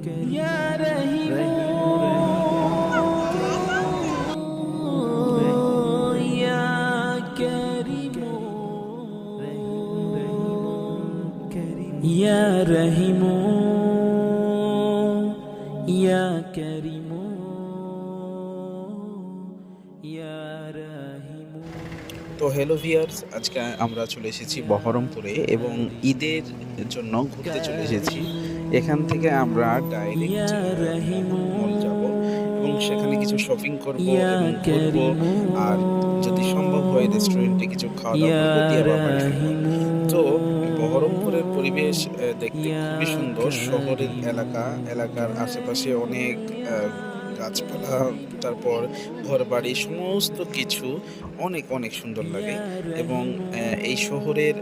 या रहीमो या करीमो या रहीमो या करीमो या रहीमो। তো হ্যালো ভিউয়ার্স, আজকে আমরা চলে এসেছি বহরমপুরে এবং ঈদের জন্য ঘুরতে চলে এসেছি। এখান থেকে আমরা ডাইরেক্ট মল যাব এবং সেখানে কিছু শপিং করব এবং ঘুরবো, আর যদি সম্ভব হয় রেস্টুরেন্টে কিছু খাওয়া দাওয়া করবো, দিয়ে আবার বাড়ি ফিরবো। তো বহরমপুরের পরিবেশ দেখতে খুবই সুন্দর। শহরের এলাকার আশেপাশে অনেক গাছপালা, তারপর ঘরবাড়ি, সমস্ত কিছু অনেক অনেক সুন্দর লাগে। এবং এই শহরের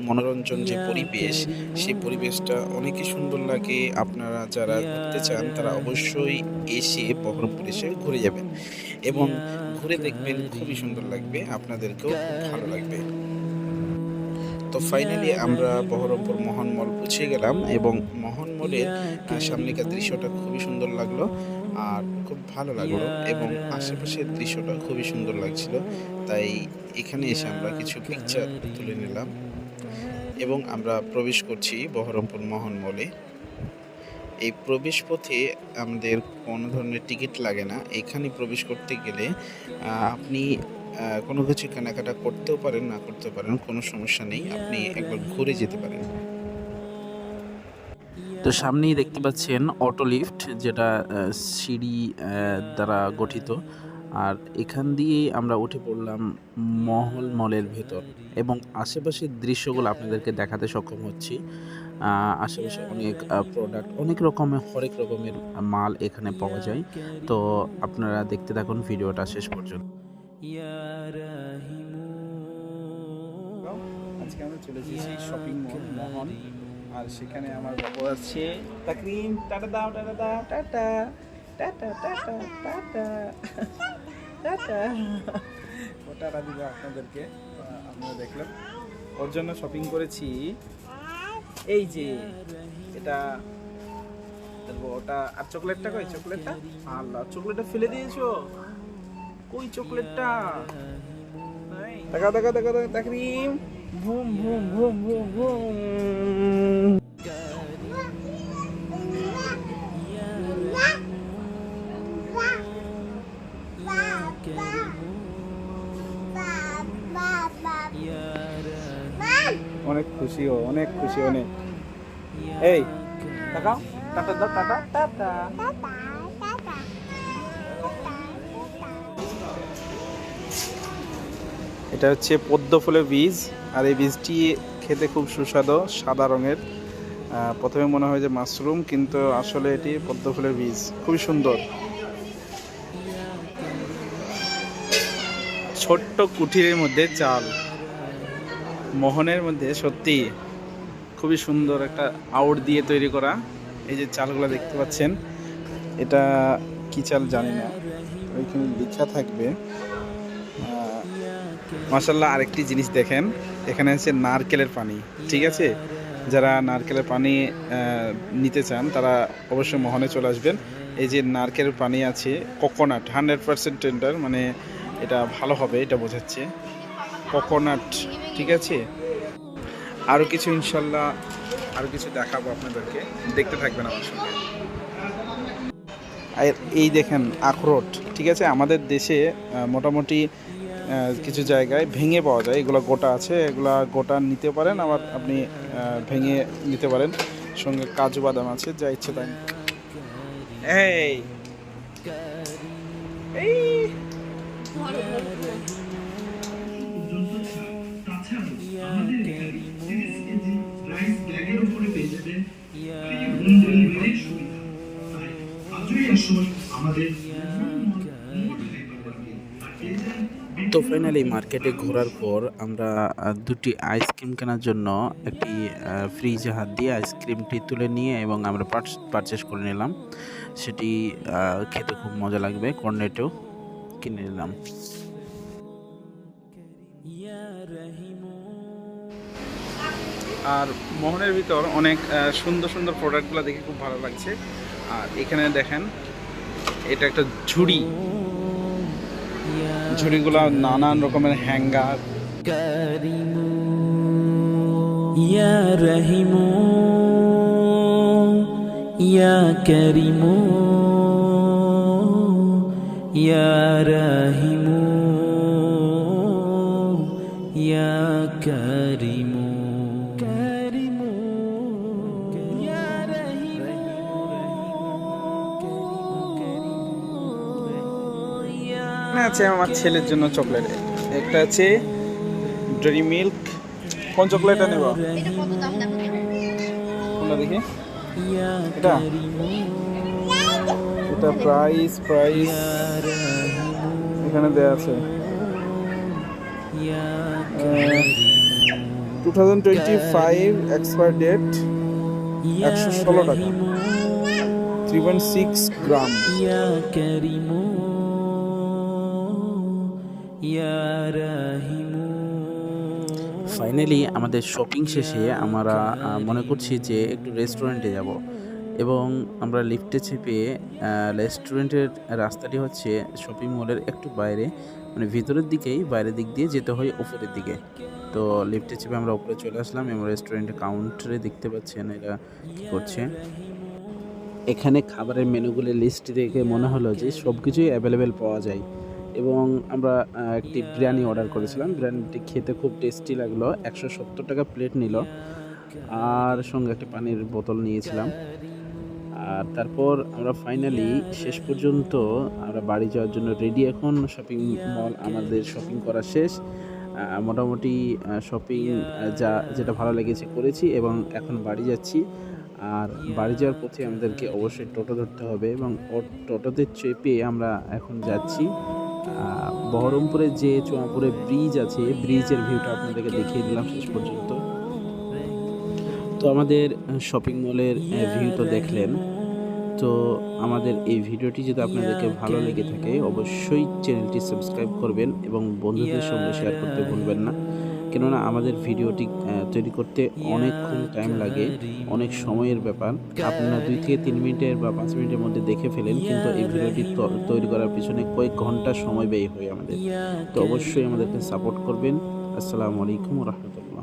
মনোরঞ্জন যে পরিবেশ, সেই পরিবেশটা অনেকই সুন্দর লাগে। আপনারা যারা ঘুরতে চান তারা অবশ্যই এসে বহরমপুর এসে ঘুরে যাবেন এবং ঘুরে দেখবেন, খুবই সুন্দর লাগবে, আপনাদেরকেও খুব ভালো লাগবে। তো ফাইনালি আমরা বহরমপুর মোহন মল পৌঁছে গেলাম এবং মোহন মলের সামনেকার দৃশ্যটা খুবই সুন্দর লাগলো আর খুব ভালো লাগলো এবং আশেপাশের দৃশ্যটা খুবই সুন্দর লাগছিল। তাই এখানে এসে আমরা কিছু পিকচার তুলে নিলাম এবং আমরা প্রবেশ করছি বহরমপুর মোহন মলে। এই প্রবেশ পথে আমাদের কোনো ধরনের টিকিট লাগে না। এখানে প্রবেশ করতে গেলে আপনি কোনো কিছু কেনাকাটা করতেও পারেন, না করতে পারেন, কোনো সমস্যা নেই, আপনি একবার ঘুরে যেতে পারেন। তো সামনেই দেখতে পাচ্ছেন অটো লিফট, যেটা সিঁড়ি দ্বারা গঠিত। আর এখান দিয়েই আমরা উঠে পড়লাম মলের ভেতর এবং আশেপাশের দৃশ্যগুলো আপনাদেরকে দেখাতে সক্ষম হচ্ছি। আশেপাশে অনেক প্রোডাক্ট, হরেক রকমের মাল এখানে পাওয়া যায়। তো আপনারা দেখতে থাকুন ভিডিওটা শেষ পর্যন্ত। আজকে আমরা চলে এসেছি শপিং মল মোহন, আর সেখানে আমার বাবু আছে। তাকরিম, টাটা দাও, টাটা দাও, tata tata tata tata tata. ও টাটা দিল আপনাদেরকে, আপনারা দেখলেন। ওর জন্য শপিং করেছি এই যে এটা, ওটা। আর চকলেটটা কই? চকলেটটা, আল্লাহ, চকলেটটা ফেলে দিয়েছো, কই চকলেটটা? দেখা দেখা দেখা দেখা তাকরিম, ভুম ভুম ভুম ভুম ভুম। অনেক খুশি, অনেক খুশি, অনেক। এই টাকা, টাটা দাও, টাটা টাটা। এটা হচ্ছে পদ্ম ফুলের বীজ, আর এই বীজটি খেতে খুব সুস্বাদু, সাদা রঙের। প্রথমে মনে হয় যে মাশরুম, কিন্তু আসলে এটি পদ্ম ফুলের বীজ। খুবই সুন্দর। ছোট্ট কুঠিরের মধ্যে চাল, মোহনের মধ্যে সত্যি খুবই সুন্দর একটা আউট দিয়ে তৈরি করা। এই যে চালগুলো দেখতে পাচ্ছেন, এটা কি চাল জানি না, ওইখানে লেখা থাকবে। মাশাআল্লাহ, আরেকটি জিনিস দেখেন, এখানে আছে নারকেলের পানি। ঠিক আছে, যারা নারকেলের পানি নিতে চান তারা অবশ্যই মোহনে চলে আসবেন। এই যে নারকেলের পানি আছে, কোকোনাট, 100% টেন্ডার, মানে এটা ভালো হবে, এটা বোঝাচ্ছে কোকোনাট। ঠিক আছে, আরও কিছু ইনশাল্লাহ, আরও কিছু দেখাবো আপনাদেরকে, দেখতে থাকবেন আমার সঙ্গে। আর এই দেখেন আখরোট। ঠিক আছে, আমাদের দেশে মোটামুটি কিছু জায়গায় ভেঙে পাওয়া যায়, এগুলো গোটা আছে, এগুলা গোটা নিতে পারেন, আবার আপনি ভেঙে নিতে পারেন। সঙ্গে কাজু বাদাম আছে, যা ইচ্ছে তাই। এই তো ফাইনালি মার্কেটে ঘোরার পর আমরা দুটি আইসক্রিম কেনার জন্য একটি ফ্রিজে হাত দিয়ে আইসক্রিমটি তুলে নিয়ে এবং আমরা পারচেস করে নিলাম। সেটি খেতে খুব মজা লাগবে, কর্নেটেও কিনে নিলাম। আর মহলের ভিতর অনেক সুন্দর সুন্দর প্রোডাক্টগুলো দেখে খুব ভালো লাগছে। আর এখানে দেখেন এটা একটা ঝুড়ি, ঝুড়িগুলো নানান রকমের হ্যাঙ্গার। كريم يا رحيم يا كريم يا رحيم يا كريم كريم يا رحيم এখানে আছে আমার ছেলের জন্য চকলেট, একটা আছে ডেরি মিল্ক। কোন চকলেটটা নেব? কোনটা দেখি? এটা এটা প্রাইস এখানে দেয়া আছে 2025 এক্সপায়ার ডেট, 116 টাকা, 3.6 গ্রাম। يا كريم يا رحيم ফাইনালি আমাদের শপিং শেষে আমরা মনে করছি যে একটু রেস্টুরেন্টে যাব, এবং আমরা লিফটে চেপে রেস্টুরেন্টের রাস্তাটি হচ্ছে শপিং মলের একটু বাইরে, মানে ভিতরের দিকেই, বাইরের দিক দিয়ে যেতে হয় উপরের দিকে। তো লিফটে চেপে আমরা উপরে চলে আসলাম এবং রেস্টুরেন্টের কাউন্টারে দেখতে পাচ্ছেন এরা কী করছে। এখানে খাবারের মেনুগুলির লিস্ট দেখে মনে হলো যে সব কিছুই অ্যাভেলেবেল পাওয়া যায়, এবং আমরা একটি বিরিয়ানি অর্ডার করেছিলাম। বিরিয়ানিটি খেতে খুব টেস্টি লাগলো, 170 টাকা প্লেট নিল, আর সঙ্গে একটা পানির বোতল নিয়েছিলাম। আর তারপর আমরা ফাইনালি শেষ পর্যন্ত আমরা বাড়ি যাওয়ার জন্য রেডি। এখন শপিং মল আমাদের শপিং করা শেষ, মোটামুটি শপিং যেটা ভালো লেগেছে করেছি, এবং এখন বাড়ি যাচ্ছি। আর বাড়ি যাওয়ার পথে আমাদেরকে অবশ্যই টোটো ধরতে হবে, এবং টোটোতে চেপে আমরা এখন যাচ্ছি বহরমপুরে যে চুয়াপুরে ব্রিজ আছে, ব্রিজের ভিউটা আপনাদেরকে দেখিয়ে দিলাম শেষ পর্যন্ত। তো আমাদের শপিং মলের ভিউ তো দেখলেন। তো আমাদের এই ভিডিওটি যদি আপনাদেরকে ভালো লেগে থাকে অবশ্যই চ্যানেলটি সাবস্ক্রাইব করবেন এবং বন্ধুদের সঙ্গে শেয়ার করতে ভুলবেন না, কেননা আমাদের ভিডিওটি তৈরি করতে অনেকক্ষণ টাইম লাগে, অনেক সময়ের ব্যাপার। আপনারা 2 থেকে 3 মিনিটের বা 5 মিনিটের মধ্যে দেখে ফেলেন, কিন্তু এই ভিডিওটি তৈরি করার পিছনে কয়েক ঘন্টা সময় ব্যয় হয় আমাদের। তো অবশ্যই আমাদেরকে সাপোর্ট করবেন। আসসালামু আলাইকুম ওয়া রাহমাতুল্লাহ।